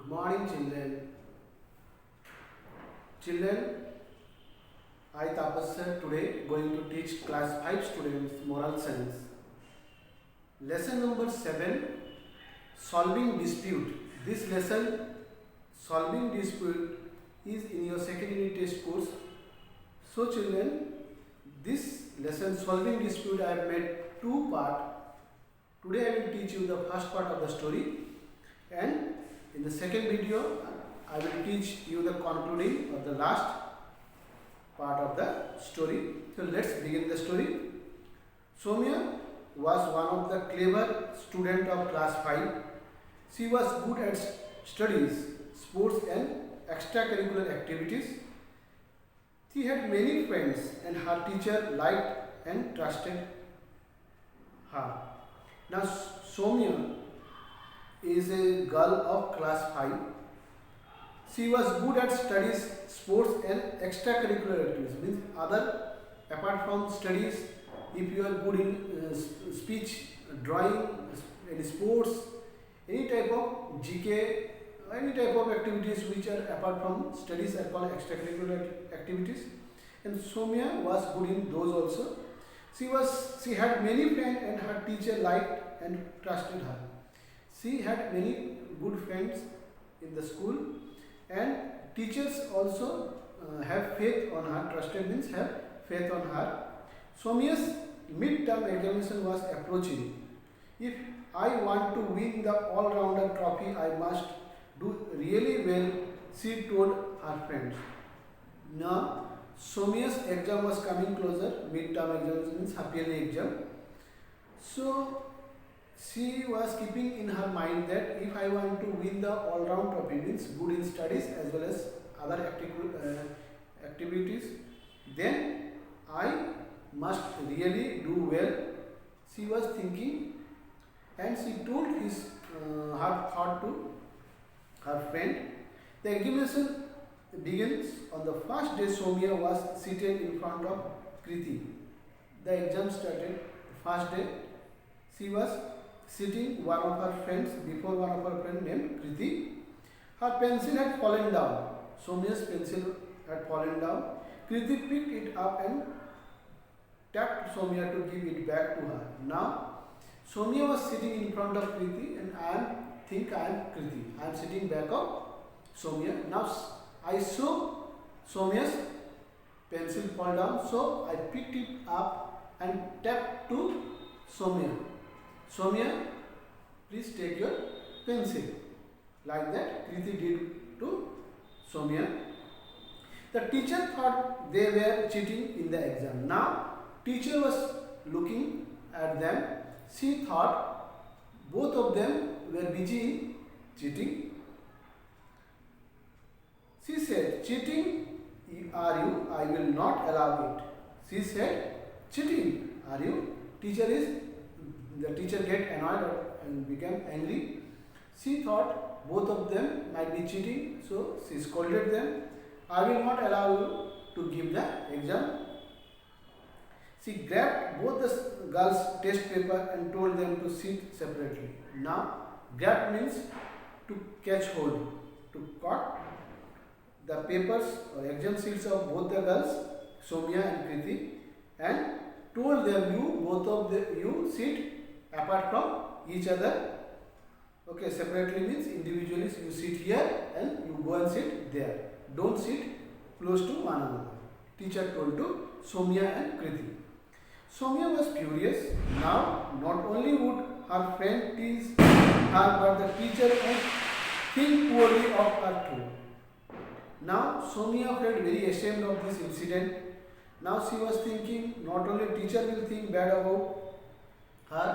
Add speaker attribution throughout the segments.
Speaker 1: morning, children. Children, I Tapas sir today going to teach class 5 students moral science. Lesson number 7, solving dispute. This lesson, solving dispute, is in your second unit test course. So children, this lesson solving dispute I have made two parts. Today I will teach you the first part of the story, and in the second video I will teach you the concluding or the last part of the story. So let's begin the story. Soumya was one of the clever student of class 5. She was good at studies, sports and extracurricular activities. She had many friends and her teacher liked and trusted her. Now Soumya is a girl of class 5. She was good at studies, sports and extracurricular activities. Means other, apart from studies, if you are good in speech, drawing, any sports, any type of GK, any type of activities which are apart from studies are called extracurricular activities. And Soumya was good in those also. She had many friends and her teacher liked and trusted her. She had many good friends in the school, and teachers also have faith on her. Trusted means have faith on her. Soumya's mid-term examination was approaching. If I want to win the all-rounder trophy, I must do really well, she told her friends. Now, Soumya's exam was coming closer. Mid-term examination means half yearly exam. So she was keeping in her mind that if I want to win the all-round trophy, means good in studies as well as other activities, then I must really do well. She was thinking, and she told her thought to her friend. The examination begins on the first day. Soumya was seated in front of Kriti. The exam started. First day, she was sitting one of her friends before one of her friends named Kriti. Her pencil had fallen down. Soumya's pencil had fallen down. Kriti picked it up and tapped Soumya to give it back to her. Now, Soumya was sitting in front of Kriti, and I am Kriti. I am sitting back of Soumya. Now, I saw Soumya's pencil fall down, so I picked it up and tapped to Soumya. Soumya, please take your pencil. Like that, Kriti did to Soumya. The teacher thought they were cheating in the exam. Now, teacher was looking at them. She thought both of them were busy in cheating. She said, "Cheating are you? I will not allow it." She said, "Cheating are you?" The teacher get annoyed and became angry. She thought both of them might be cheating, so she scolded them. "I will not allow you to give the exam." She grabbed both the girls' test paper and told them to sit separately. Now, grab means to catch hold, to cut the papers or exam sheets of both the girls, Soumya and Kriti, and told them, you sit apart from each other. Okay, separately means individually you sit here and you go and sit there. Don't sit close to one another. Teacher told to Soumya and Kriti. Soumya was furious. Now, not only would her friend tease her, but the teacher would think poorly of her too. Now, Soumya felt very ashamed of this incident. Now she was thinking, not only teacher will think bad about her,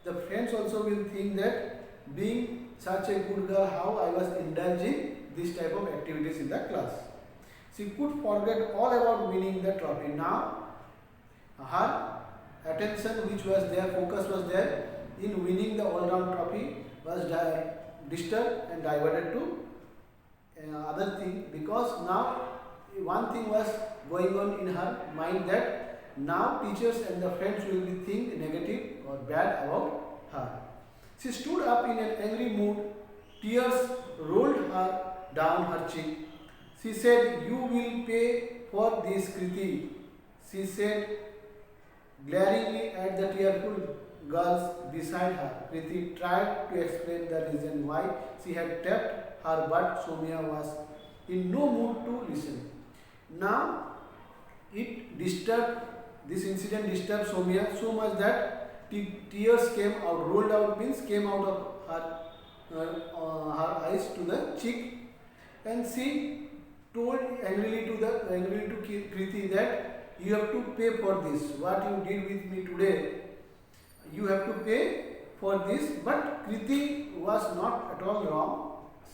Speaker 1: the friends also will think that being such a good girl, how I was indulging this type of activities in the class. She could forget all about winning the trophy. Now her attention which was there, focus was there in winning the all-round trophy, was disturbed and diverted to other thing, because now one thing was going on in her mind that now teachers and the friends will be think negative or bad about her. She stood up in an angry mood. Tears rolled her down her cheek. She said, "You will pay for this, Kriti," she said, glaringly at the tearful girls beside her. Kriti tried to explain the reason why she had tapped her, but Soumya was in no mood to listen. Now, this incident disturbed Soumya so much that tears came out, rolled out means came out of her eyes to the cheek, and she told angrily to Kriti that you have to pay for this. What you did with me today, you have to pay for this. But Kriti was not at all wrong.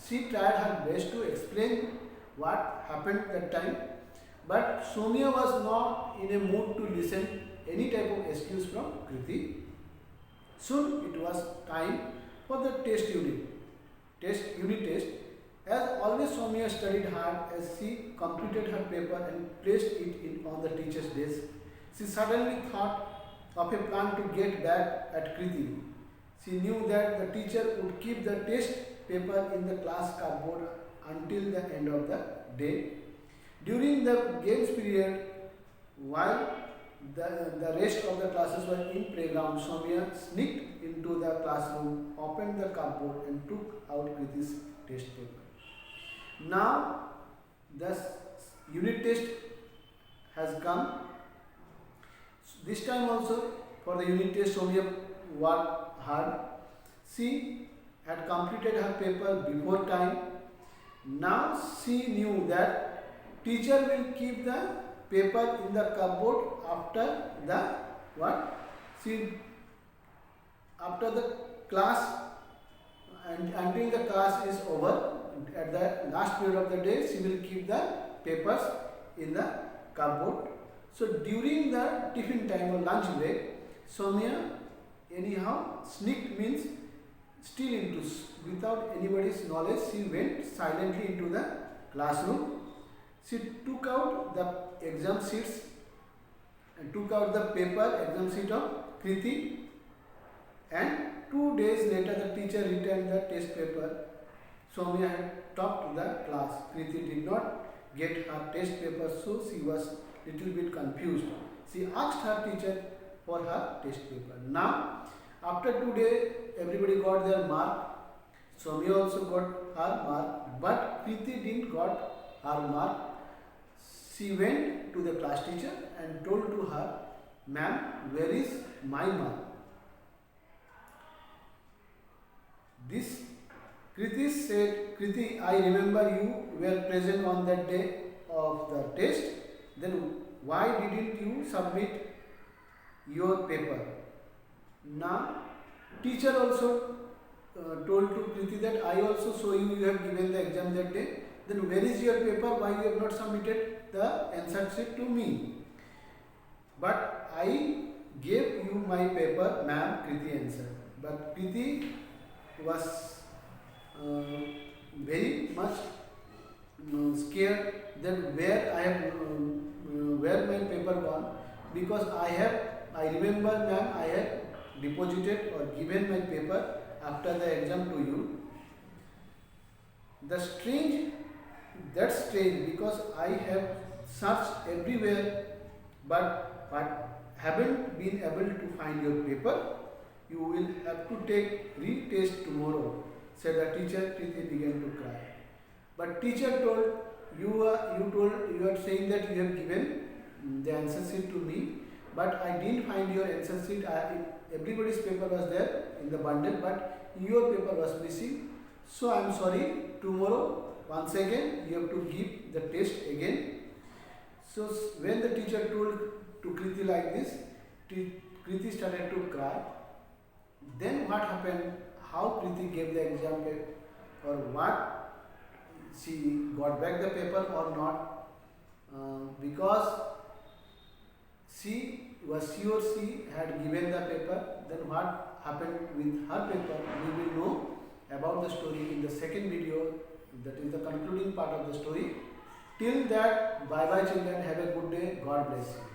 Speaker 1: She tried her best to explain what happened that time. But Soumya was not in a mood to listen any type of excuse from Kriti. Soon it was time for the unit test. As always, Soumya studied hard as she completed her paper and placed it on the teacher's desk. She suddenly thought of a plan to get back at Kriti. She knew that the teacher would keep the test paper in the class cupboard until the end of the day. During the games period, while the rest of the classes were in playground, Soumya sneaked into the classroom, opened the cupboard and took out Kriti's test paper. Now the unit test has come. This time also for the unit test Soumya worked hard. She had completed her paper before time. Now she knew that teacher will keep the paper in the cupboard after the after the class, and until the class is over. At the last period of the day, she will keep the papers in the cupboard. So during the tiffin time or lunch break, Soumya anyhow sneaked means steal into, without anybody's knowledge. She went silently into the classroom. She took out the exam sheets and took out the exam sheet of Kriti, and 2 days later the teacher returned the test paper. Soumya had topped the class. Kriti did not get her test paper, so she was little bit confused. She asked her teacher for her test paper. Now, after 2 days, everybody got their mark. Soumya also got her mark, but Kriti didn't got her mark. She went to the class teacher and told to her, "Ma'am, where is my mark?" This Kriti said, "Kriti, I remember you were present on that day of the test. Then why didn't you submit your paper?" Now, teacher also told to Kriti that I also saw you have given the exam that day. Then where is your paper? Why you have not submitted the answer sheet to me? "But I gave you my paper, ma'am," Kriti answered. But Kriti was very much scared that where my paper gone, because I remember, ma'am, I had deposited or given my paper after the exam to you. That's strange, because I have searched everywhere but haven't been able to find your paper. You will have to take retest tomorrow, said the teacher. Kriti began to cry. But teacher told, you are saying that you have given the answer sheet to me, but I didn't find your answer sheet. Everybody's paper was there in the bundle, but your paper was missing. So I am sorry. Tomorrow, once again, you have to give the test again. So when the teacher told to Kriti like this, Kriti started to cry. Then what happened? How Kriti gave the exam paper, or what she got back the paper or not? Because she was sure she had given the paper. Then what happened with her paper? We will know about the story in the second video. That is the concluding part of the story. Till that, bye bye children. Have a good day. God bless you.